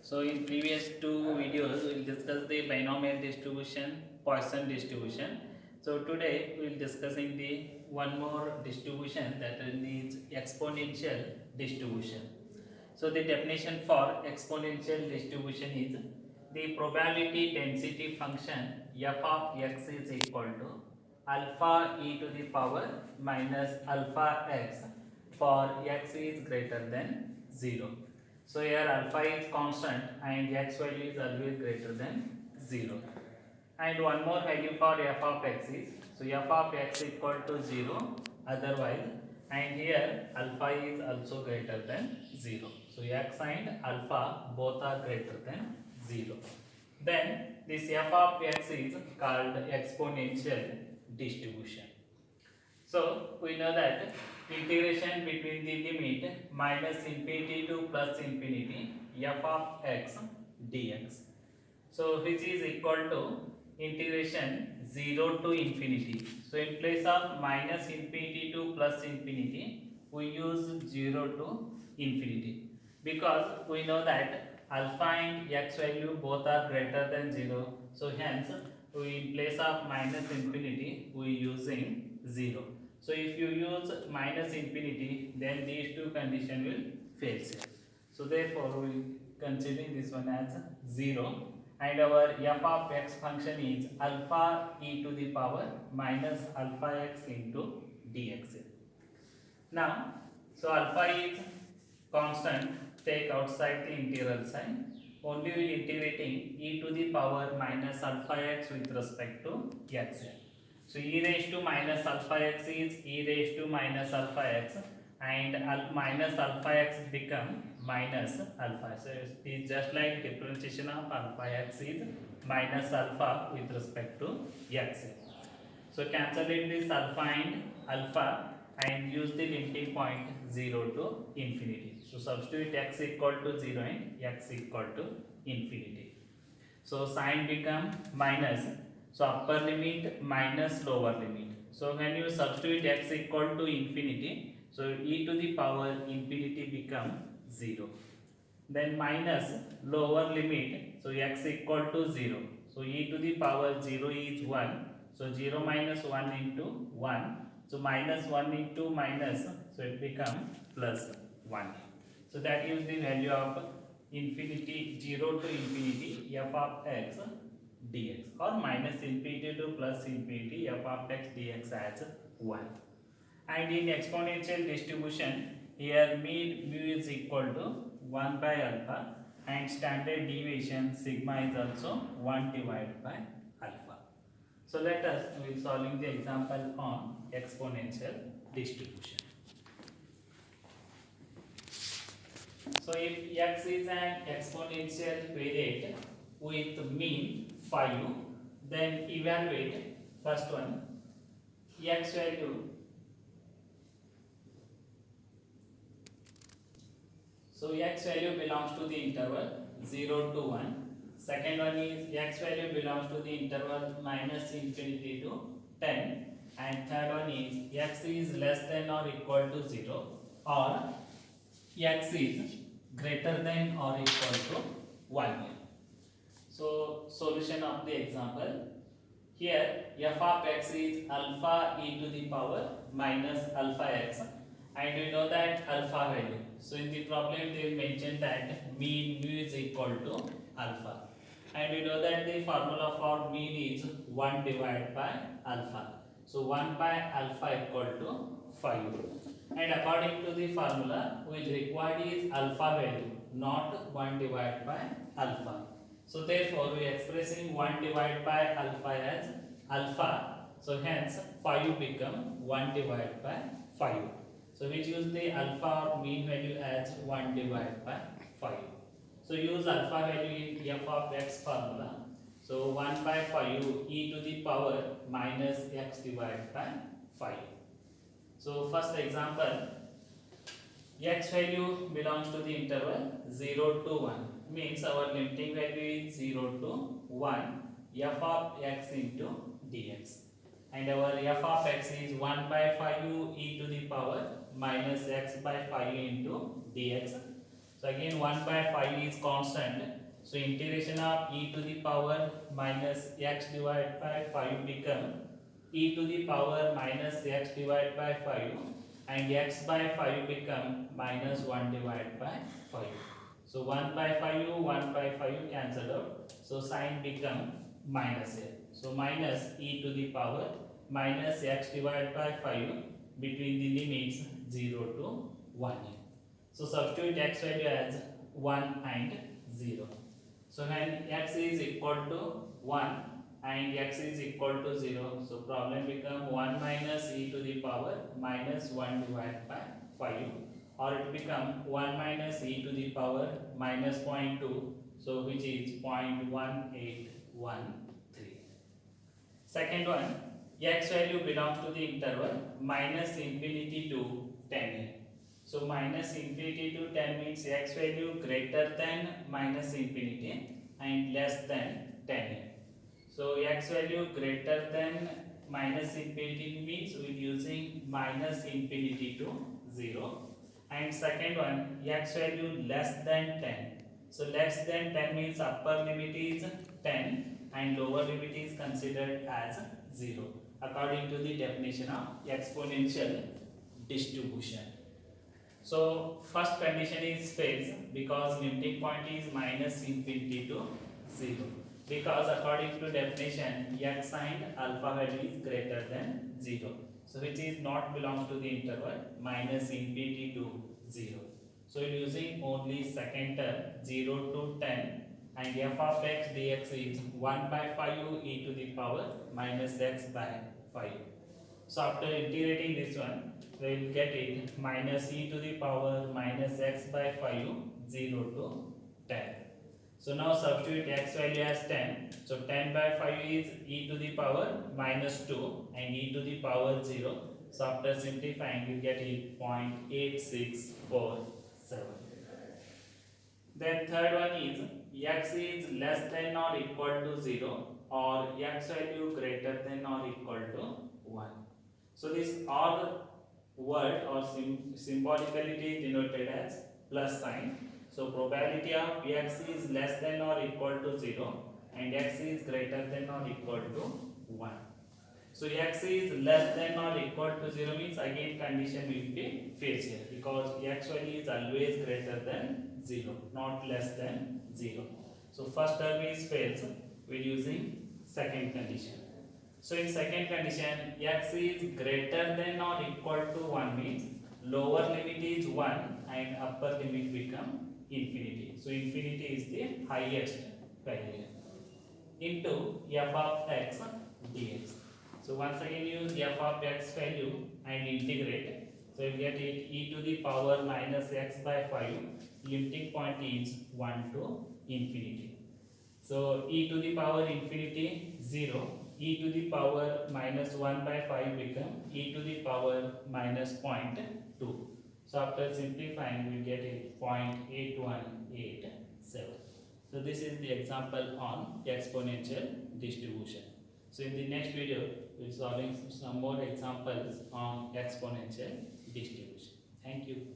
So in previous two videos we will discuss the binomial distribution, Poisson distribution. So today we will discussing the one more distribution, that is exponential distribution. So the definition for exponential distribution is the probability density function f of x is equal to alpha e to the power minus alpha x for x is greater than 0. So here alpha is constant and x value is always greater than 0. And one more value for f of x is, so f of x equal to 0 otherwise, and here alpha is also greater than 0. So x and alpha both are greater than 0. Then this f of x is called exponential distribution. So we know that integration between the limit minus infinity to plus infinity f of x dx. So which is equal to integration 0 to infinity. So in place of minus infinity to plus infinity, we use 0 to infinity, because we know that alpha and x value both are greater than 0. So hence we, in place of minus infinity, we using 0. So if you use minus infinity, then these two conditions will fail. So therefore we considering this one as 0, and our f of x function is alpha e to the power minus alpha x into dx. Now, so alpha is constant, take outside the integral sign. Only we integrating e to the power minus alpha x with respect to x. So e raised to minus alpha x is e raised to minus alpha x, and minus alpha x become minus alpha. So it is just like differentiation of alpha x is minus alpha with respect to x. So cancellate this alpha and alpha and use the limiting point 0 to infinity. So substitute x equal to 0 and x equal to infinity. So sign become minus. So upper limit minus lower limit. So when you substitute x equal to infinity, so e to the power infinity become 0. Then minus lower limit, so x equal to 0. So e to the power 0 is 1. So 0 minus 1 into 1. So minus 1 into minus, so it become plus 1. So that is the value of infinity, 0 to infinity f of x dx, or minus infinity to plus infinity f of x dx as 1. And in exponential distribution, here mean mu is equal to 1 by alpha, and standard deviation sigma is also 1 divided by alpha. So let us will solving the example on exponential distribution. So if x is an exponential variate with mean 5, then evaluate first one x value. So x value belongs to the interval 0 to 1. Second one is x value belongs to the interval minus infinity to 10. And third one is x is less than or equal to 0, or x is greater than or equal to 1. So solution of the example. Here f of x is alpha e to the power minus alpha x, and we know that alpha value. So in the problem they mentioned that mean mu is equal to alpha, and we know that the formula for mean is 1 divided by alpha. So 1 by alpha equal to 5, and according to the formula which required is alpha value, not 1 divided by alpha. So therefore we are expressing 1 divided by alpha as alpha. So hence 5 become 1 divided by 5. So we use the alpha or mean value as 1 divided by 5. So use alpha value in f of x formula. So 1 by 5 e to the power minus x divided by 5. So first example, x value belongs to the interval 0 to 1, means our limiting value is 0 to 1 f of x into dx, and our f of x is 1 by 5 e to the power minus x by 5 into dx. So again 1 by 5 is constant. So integration of e to the power minus x divided by 5 become e to the power minus x divided by 5, and x by 5 become minus 1 divided by 5. So 1 by 5, 1 by 5 cancel out. So sign become minus here. So minus e to the power minus x divided by 5 between the limits 0 to 1. So substitute x value as 1 and 0. So when x is equal to 1 and x is equal to 0, so problem become 1 minus e to the power minus 1 divided by 5, or it become 1 minus e to the power minus 0.2, so which is 0.1813. Second one, x value belongs to the interval minus infinity to 10. So minus infinity to 10 means x value greater than minus infinity and less than 10. So x value greater than minus infinity means we are using minus infinity to 0. And second one, x value less than 10. So less than 10 means upper limit is 10 and lower limit is considered as 0 according to the definition of exponential distribution. So first condition is fails because limiting point is minus infinity to 0. Because according to definition, x and alpha value is greater than 0. So which is not belongs to the interval minus infinity to 0. So using only second term 0 to 10, and f of x dx is 1 by 5 e to the power minus x by 5. So after integrating this one, we will get it minus e to the power minus x by 5, 0 to 10. So now substitute x value as 10. So 10 by 5 is e to the power minus 2 and e to the power 0. So after simplifying, you get it 0.8647. Then third one is x is less than or equal to 0 or x value greater than or equal to 1. So this all word or symbolically denoted as plus sign. So probability of x is less than or equal to 0 and x is greater than or equal to 1. So x is less than or equal to 0 means again condition will be fails here because x value is always greater than 0, not less than 0. So first term is fails. We are using second condition. So in second condition, x is greater than or equal to 1 means lower limit is 1 and upper limit become infinity. So infinity is the highest value into f of x dx. So once again use f of x value and integrate. So you get it e to the power minus x by 5. Limiting point is 1 to infinity. So e to the power infinity 0. E to the power minus 1 by 5 become e to the power minus 0.2. So after simplifying, we get it 0.8187. So this is the example on exponential distribution. So in the next video, we will solving some more examples on exponential distribution. Thank you.